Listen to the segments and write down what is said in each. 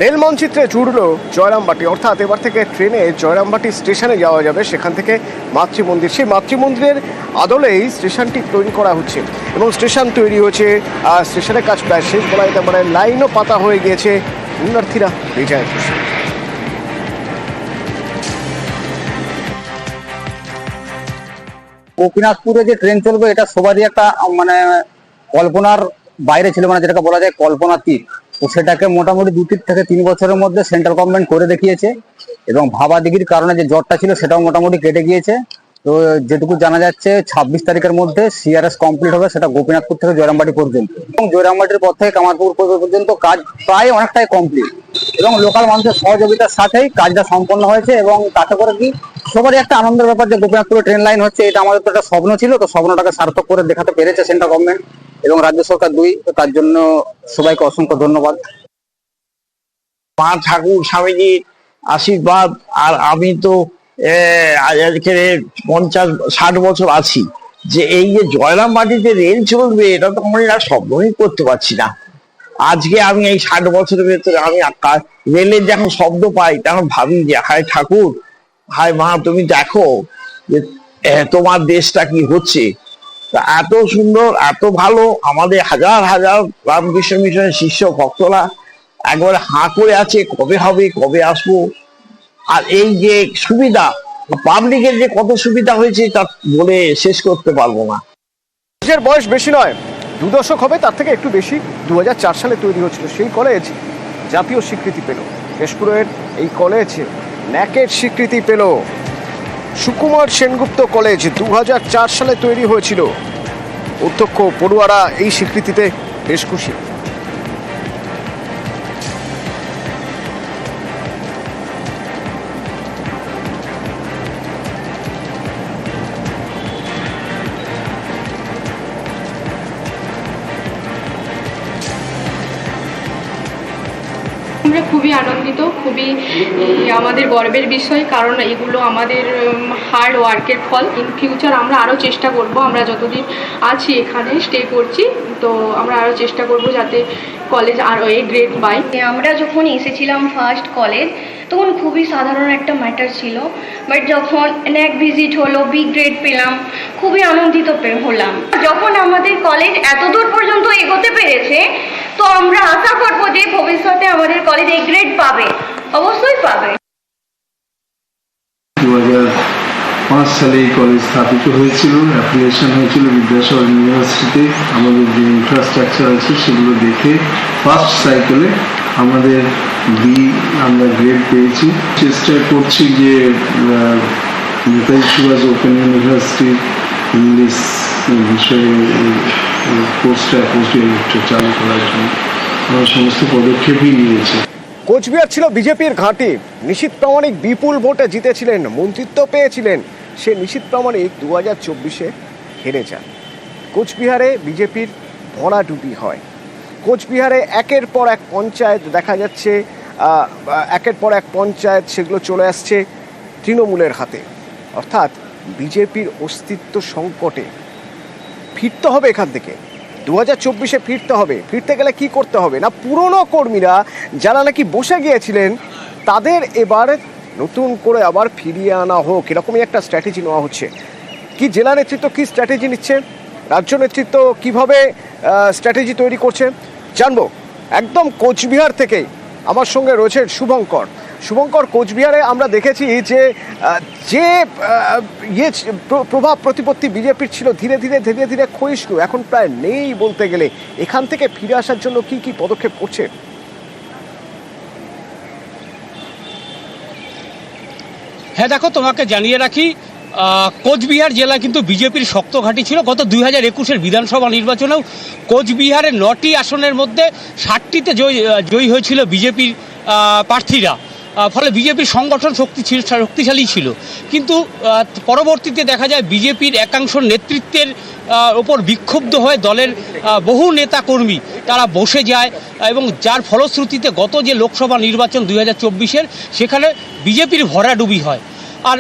Rail মানচিত্রে জুড়ল জয়রামবাটি, অর্থাৎ এবার থেকে ট্রেনে জয়রামবাটি স্টেশনে যাওয়া যাবে, সেখান থেকে মাতৃমন্দির। সেই মাতৃমন্দিরের আদলেই স্টেশনটি তৈরি করা হচ্ছে এবং স্টেশন তৈরি হয়েছে, স্টেশনের কাজ প্রায় শেষ বলা যেতে পারে। লাইনও পাতা হয়ে গিয়েছে, পুণ্যার্থীরা বেজায় খুশি। গোপীনাথপুরে যে ট্রেন চলবে এটা সবারই একটা কল্পনার বাইরে ছিল, যেটাকে বলা যায় কল্পনাতীত। তো সেটাকে মোটামুটি 2 থেকে 3 বছরের মধ্যে সেন্ট্রাল গভর্নমেন্ট করে দেখিয়েছে এবং ভাবাদিগির কারণে যে জটটা ছিল সেটাও মোটামুটি কেটে গিয়েছে। তো যেটুকু জানা যাচ্ছে 26 তারিখের মধ্যে সিআরএস কমপ্লিট হবে, সেটা গোপীনাথপুর থেকে জয়রামবাটি পর্যন্ত, এবং জয়রামবাটির পর থেকে কামারপুর পর্যন্ত কাজ প্রায় অনেকটাই কমপ্লিট এবং লোকাল মানুষের সহযোগিতার সাথেই কাজটা সম্পন্ন হয়েছে। এবং তাতে করে কি সবারই একটা আনন্দের ব্যাপার যে গোপীনাথপুরে ট্রেন লাইন হচ্ছে, এটা আমাদের তো একটা স্বপ্ন ছিল, তো স্বপ্নটাকে সার্থক করে দেখাতে পেরেছে সেন্ট্রাল গভর্নমেন্ট এবং রাজ্য সরকার দুই। তো তার জন্য সবাইকে অসংখ্য ধন্যবাদ। মা ঠাকুর স্বামীজির আশীর্বাদ, আর আমি তো আজকে 50-60 বছর আছি, যে এই যে জয়রামবাটিতে রেল চলবে এটা তো আমরা আর স্বপ্নই করতে পারছি না। আজকে আমি এই 60 বছরের ভেতরে আমি রেলের যখন শব্দ পাই তখন ভাবি যে হায় ঠাকুর, হায় মা, তুমি দেখো যে তোমার দেশটা কি হচ্ছে। এত সুন্দর, এত ভালো, আমাদের হাজার হাজার রামকৃষ্ণ মিশনের শিষ্য ভক্তরা একবারে হাঁ করে আছে কবে হবে, কবে আসবো। আর এই যে সুবিধা, পাবলিকের যে কত সুবিধা হয়েছে তা বলে শেষ করতে পারবো না। কলেজের বয়স বেশি নয়, 2 দশক হবে, তার থেকে একটু বেশি। 2004 সালে তৈরি হয়েছিল সেই কলেজ, জাতীয় স্বীকৃতি পেল। কেশপুরের এই কলেজ ন্যাকের স্বীকৃতি পেল। সুকুমার সেনগুপ্ত কলেজ 2004 সালে তৈরি হয়েছিল। অধ্যক্ষ পড়ুয়ারা এই স্বীকৃতিতে বেশ খুশি। আমরা খুবই আনন্দিত, খুবই আমাদের গর্বের বিষয়, কারণ এগুলো আমাদের হার্ড ওয়ার্কের ফল। ইন ফিউচার আমরা আরও চেষ্টা করব, আমরা যতদিন আছি এখানে স্টে করছি, তো আমরা আরও চেষ্টা করব যাতে কলেজ আরও এ গ্রেড পাই। আমরা যখন এসেছিলাম ফার্স্ট কলেজ তখন খুবই সাধারণ একটা ম্যাটার ছিল, বাট যখন ন্যাক ভিজিট হলো, বি গ্রেড পেলাম, খুবই আনন্দিত হলাম। যখন আমাদের কলেজ এত দূর পর্যন্ত এগোতে পেরেছে, তো আমরা আশা করবো যে ভবিষ্যতে আমাদের কলেজ এ গ্রেড পাবে, অবশ্যই পাবে। 2005 সালে এই কলেজ স্থাপিত হয়েছিল, অ্যাপ্লিকেশন হয়েছিল বিদ্যাসাগর ইউনিভার্সিটিতে। আমাদের যে ইনফ্রাস্ট্রাকচার আছে সেগুলো দেখে ফার্স্ট সাইকেলে আমাদের আমরা গ্রেড পেয়েছি। চেষ্টা করছি যে Netaji Subhas open university English বিষয়ে কোর্সটা চালু করার জন্য আমরা সমস্ত পদক্ষেপই নিয়েছি। কোচবিহার ছিল বিজেপির ঘাঁটি। নিশীথ প্রামাণিক বিপুল ভোটে জিতেছিলেন, মন্ত্রিত্ব পেয়েছিলেন। সে নিশীথ প্রামাণিক 2024-এ হেরে যান। কোচবিহারে বিজেপির ভরাডুবি হয়। কোচবিহারে একের পর এক পঞ্চায়েত দেখা যাচ্ছে, একের পর এক পঞ্চায়েত সেগুলো চলে আসছে তৃণমূলের হাতে। অর্থাৎ বিজেপির অস্তিত্ব সংকটে। ফিরতে হবে এখান থেকে, 2024-এ ফিরতে হবে। ফিরতে গেলে কি করতে হবে না, পুরনো কর্মীরা যারা নাকি বসে গিয়েছিলেন তাদের এবার নতুন করে আবার ফিরিয়ে আনা হোক, এরকমই একটা স্ট্র্যাটেজি নেওয়া হচ্ছে। কি জেলা নেতৃত্ব কি স্ট্র্যাটেজি নিচ্ছে, রাজ্য নেতৃত্ব কিভাবে স্ট্র্যাটেজি তৈরি করছে জানবো একদম কোচবিহার থেকেই। আমার সঙ্গে রয়েছে শুভঙ্কর। শুভঙ্কর, কোচবিহারে আমরা দেখেছি যে প্রভাব প্রতিপত্তি বিজেপির ছিল ধীরে ধীরে ধীরে ধীরে ক্ষয়িষ্ণু, এখন প্রায় নেই বলতে গেলে। এখান থেকে ফিরে আসার জন্য কি কি পদক্ষেপ করছে? হ্যাঁ দেখো, তোমাকে জানিয়ে রাখি, কোচবিহার জেলা কিন্তু বিজেপির শক্ত ঘাঁটি ছিল। গত 2021-এর বিধানসভা নির্বাচনেও কোচবিহারের 9টি আসনের মধ্যে 7টিতে জয়ী হয়েছিল বিজেপির প্রার্থীরা। ফলে বিজেপির সংগঠন শক্তিশালী ছিল। কিন্তু পরবর্তীতে দেখা যায় বিজেপির একাংশ নেতৃত্বের ওপর বিক্ষুব্ধ হয়ে দলের বহু নেতাকর্মী তারা বসে যায়, এবং যার ফলশ্রুতিতে গত যে লোকসভা নির্বাচন 2024-এর সেখানে বিজেপির ভরাডুবি হয়। আর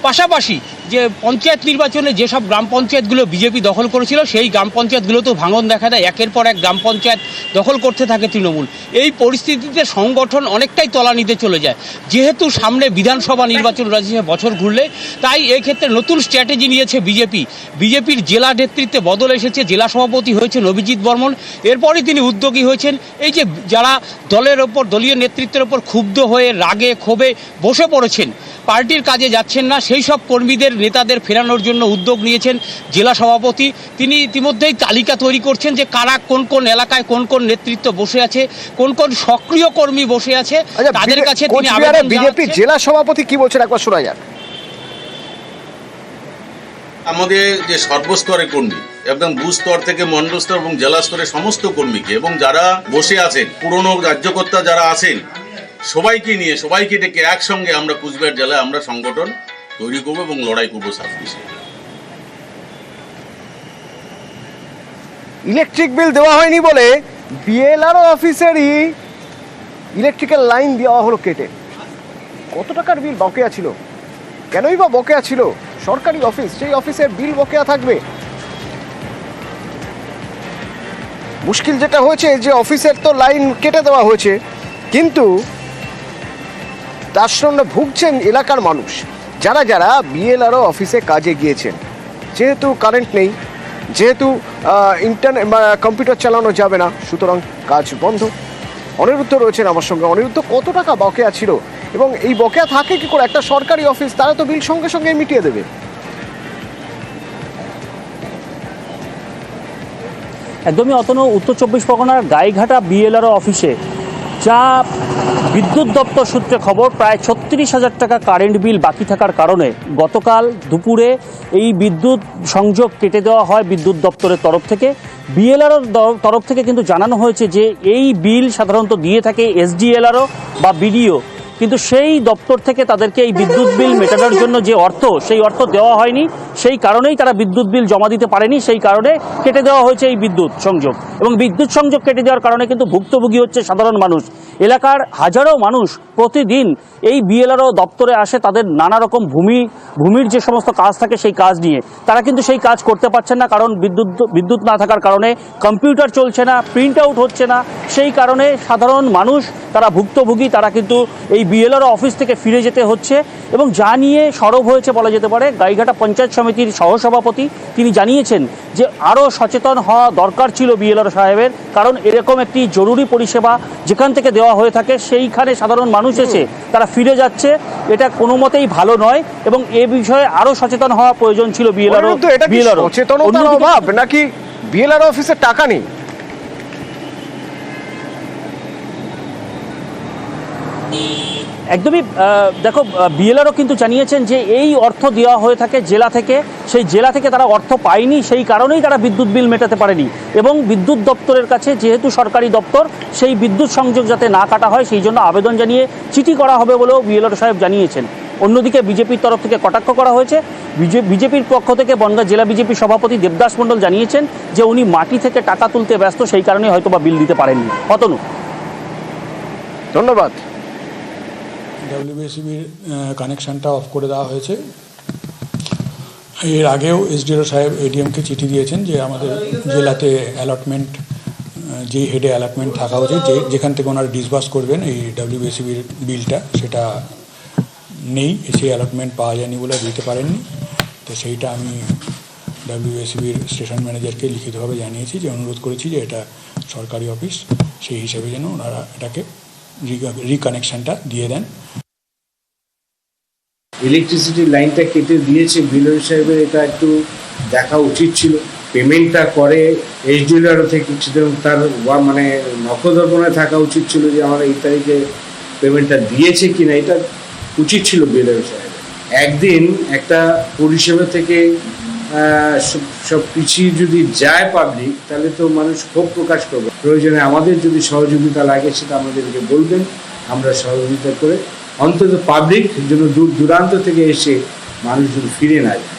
পাশাপাশি যে পঞ্চায়েত নির্বাচনে যেসব গ্রাম পঞ্চায়েতগুলো বিজেপি দখল করেছিল সেই গ্রাম পঞ্চায়েতগুলোতেও ভাঙন দেখা দেয়, একের পর এক গ্রাম পঞ্চায়েত দখল করতে থাকে তৃণমূল। এই পরিস্থিতিতে সংগঠন অনেকটাই তলানিতে চলে যায়। যেহেতু সামনে বিধানসভা নির্বাচন রয়েছে বছর ঘুরলে, তাই এক্ষেত্রে নতুন স্ট্র্যাটেজি নিয়েছে বিজেপির জেলা নেতৃত্বে বদল এসেছে। জেলা সভাপতি হয়েছেন অভিজিৎ বর্মন, এরপরই তিনি উদ্যোগী হয়েছেন। এই যে যারা দলের ওপর, দলীয় নেতৃত্বের ওপর ক্ষুব্ধ হয়ে রাগে ক্ষোভে বসে পড়েছেন, পার্টির কাজে যাচ্ছেন না, সেই সব কর্মীদের নেতাদের ফেরানোর জন্য উদ্যোগ নিয়েছেন জেলা সভাপতি। তিনি ইতিমধ্যেই তালিকা তৈরি করছেন যে কারা কোন কোন এলাকায় কোন কোন নেতৃত্ব বসে আছে, কোন কোন সক্রিয় কর্মী বসে আছে, তাদের কাছে তিনি আবেদন বিজেপি জেলা সভাপতি কি বলছেন একবার শোনা যাক। আমাদের যে সর্বস্তরের কর্মী, একদম বুথ স্তর থেকে মণ্ডল স্তর এবং জেলা স্তরের সমস্ত কর্মীকে এবং যারা বসে আছেন, পুরনো রাজ্যকর্তা যারা আছেন, সবাইকে ডেকে একসঙ্গে আমরা কুচবিহার জেলায় আমরা সংগঠন তৈরি করবো এবং লড়াই করবো সার্ভিসে। ইলেকট্রিক বিল দেওয়া হয়নি বলে বিএলআরও অফিসেরই ইলেকট্রিক্যাল লাইন দেওয়া হলো কেটে। কত টাকার বিল বকেয়া ছিল, কেনই বা বকেয়া ছিল? সরকারি অফিস, সেই অফিসের বিল বকেয়া থাকবে। মুশকিল যেটা হয়েছে যে অফিসের তো লাইন কেটে দেওয়া হয়েছে, কিন্তু তার সঙ্গে ভুগছেন এলাকার মানুষ, যারা যারা বিএলআরও অফিসে কাজে গিয়েছেন। যেহেতু কারেন্ট নেই, যেহেতু ইন্টারনেট কম্পিউটার চালানো যাবে না, সুতরাং কাজ বন্ধ। অনিরুদ্ধ রয়েছেন আমার সঙ্গে। অনিরুদ্ধ, কত টাকা বকেয়া ছিল এবং এই বকেয়া থাকে কি করে? একটা সরকারি অফিস, তারা তো বিল সঙ্গে সঙ্গে মিটিয়ে দেবে। একদমই অতনু, উত্তর 24 পরগনার গাইঘাটা বিএলআরও অফিসে যা বিদ্যুৎ দপ্তর সূত্রে খবর, প্রায় 36,000 টাকা কারেন্ট বিল বাকি থাকার কারণে গতকাল দুপুরে এই বিদ্যুৎ সংযোগ কেটে দেওয়া হয় বিদ্যুৎ দপ্তরের তরফ থেকে। বিএলআরও তরফ থেকে কিন্তু জানানো হয়েছে যে এই বিল সাধারণত দিয়ে থাকে এসডিএলআরও বা বিডিও, কিন্তু সেই দপ্তর থেকে তাদেরকে এই বিদ্যুৎ বিল মেটানোর জন্য যে অর্থ, সেই অর্থ দেওয়া হয়নি। সেই কারণেই তারা বিদ্যুৎ বিল জমা দিতে পারেনি, সেই কারণে কেটে দেওয়া হয়েছে এই বিদ্যুৎ সংযোগ। এবং বিদ্যুৎ সংযোগ কেটে দেওয়ার কারণে কিন্তু ভুক্তভোগী হচ্ছে সাধারণ মানুষ। এলাকার হাজারো মানুষ প্রতিদিন এই বিএলআরও দপ্তরে আসে তাদের নানা রকম ভূমির যে সমস্ত কাজ থাকে সেই কাজ নিয়ে। তারা কিন্তু সেই কাজ করতে পারছেন না, কারণ বিদ্যুৎ না থাকার কারণে কম্পিউটার চলছে না, প্রিন্ট আউট হচ্ছে না। সেই কারণে সাধারণ মানুষ তারা ভুক্তভোগী, তারা কিন্তু এই বিএলআরও অফিস থেকে ফিরে যেতে হচ্ছে। এবং যা নিয়ে সরব হয়েছে বলা যেতে পারে গাইঘাটা পঞ্চায়েত সমিতির সহসভাপতি, তিনি জানিয়েছেন যে আরও সচেতন হওয়া দরকার ছিল বিএলআরও সাহেবের, কারণ এরকম একটি জরুরি পরিষেবা যেখান থেকে দেওয়া হয়ে থাকে সেইখানে সাধারণ মানুষ এসে তারা ফিরে যাচ্ছে, এটা কোনো মতেই ভালো নয় এবং এ বিষয়ে আরও সচেতন হওয়া প্রয়োজন ছিল বিএলআরও। সচেতনতার অভাব নাকি বিএলআরও অফিসে টাকা নেই? একদমই দেখো, বিএলআরও কিন্তু জানিয়েছেন যে এই অর্থ দেওয়া হয়ে থাকে জেলা থেকে, সেই জেলা থেকে তারা অর্থ পায়নি, সেই কারণেই তারা বিদ্যুৎ বিল মেটাতে পারেনি। এবং বিদ্যুৎ দপ্তরের কাছে, যেহেতু সরকারি দপ্তর, সেই বিদ্যুৎ সংযোগ যাতে না কাটা হয় সেই জন্য আবেদন জানিয়ে চিঠি করা হবে বলেও বিএলআরও সাহেব জানিয়েছেন। অন্যদিকে বিজেপির তরফ থেকে কটাক্ষ করা হয়েছে। বিজেপির পক্ষ থেকে বনগাঁ জেলা বিজেপি সভাপতি দেবদাস মণ্ডল জানিয়েছেন যে উনি মাটি থেকে টাকা তুলতে ব্যস্ত, সেই কারণে হয়তো বা বিল দিতে পারেননি। অতনু, ধন্যবাদ। ডব্লিউবিসিবির কানেকশানটা অফ করে দেওয়া হয়েছে। এর আগেও এসডিও সাহেব এডিএমকে চিঠি দিয়েছেন যে আমাদের জেলাতে অ্যালটমেন্ট, যেই হেডে অ্যালটমেন্ট থাকা উচিত, যেখান থেকে ওনারা ডিসবার্স করবেন এই ডব্লিউবিসিবির বিলটা, সেটা নেই, সেই অ্যালটমেন্ট পাওয়া যায়নি বলে দিতে পারেননি। তো সেইটা আমি ডব্লিউবিসিবির স্টেশন ম্যানেজারকে লিখিতভাবে জানিয়েছি, যে অনুরোধ করেছি যে এটা সরকারি অফিস, সেই হিসেবে যেন ওনারা এটাকে রিকানেকশানটা দিয়ে দেন। ইলেকট্রিসিটি লাইনটা কেটে দিয়েছে বিএলআরও সাহেবের, এটা একটু দেখা উচিত ছিল। পেমেন্টটা করে এসডিএলআরও থেকে, তার মানে নখদর্পণে থাকা উচিত ছিল যে আমরা এই তারিখে পেমেন্টটা দিয়েছে কিনা, এটা উচিত ছিল বিএলআরও সাহেবের। একদিন একটা পরিষেবা থেকে সব পিছিয়ে যদি যায় পাবলিক, তাহলে তো মানুষ ক্ষোভ প্রকাশ করবে। প্রয়োজনে আমাদের যদি সহযোগিতা লাগে সেটা আমাদেরকে বলবেন, আমরা সহযোগিতা করে অন্তত পাবলিক যেন দূর দূরান্ত থেকে এসে মানুষ যদি ফিরে না যায়।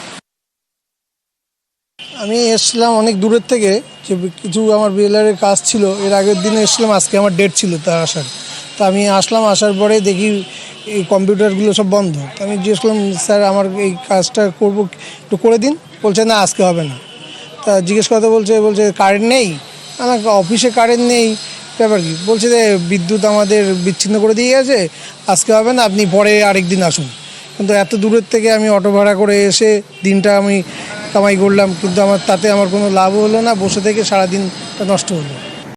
আমি এসেছিলাম অনেক দূরের থেকে, যে কিছু আমার বিএলআরের কাজ ছিল, এর আগের দিনে এসেছিলাম, আজকে আমার ডেট ছিল তার আসার। তা আমি আসলাম, আসার পরে দেখি এই কম্পিউটারগুলো সব বন্ধ। তো আমি জিজ্ঞেস করলাম, স্যার আমার এই কাজটা করবো, একটু করে দিন। বলছে না, আজকে হবে না। তা জিজ্ঞেস করতে বলছে কারেন্ট নেই। আমার অফিসে কারেন্ট নেই, ব্যাপার কি? বলছে যে বিদ্যুৎ আমাদের বিচ্ছিন্ন করে দিয়ে গেছে, আজকে হবে না, আপনি পরে আরেক দিন আসুন। কিন্তু এত দূরের থেকে আমি অটো ভাড়া করে এসে দিনটা আমি কামাই করলাম, কিন্তু তাতে আমার কোনো লাভ হলো না, বসে থেকে সারাদিনটা নষ্ট হলো।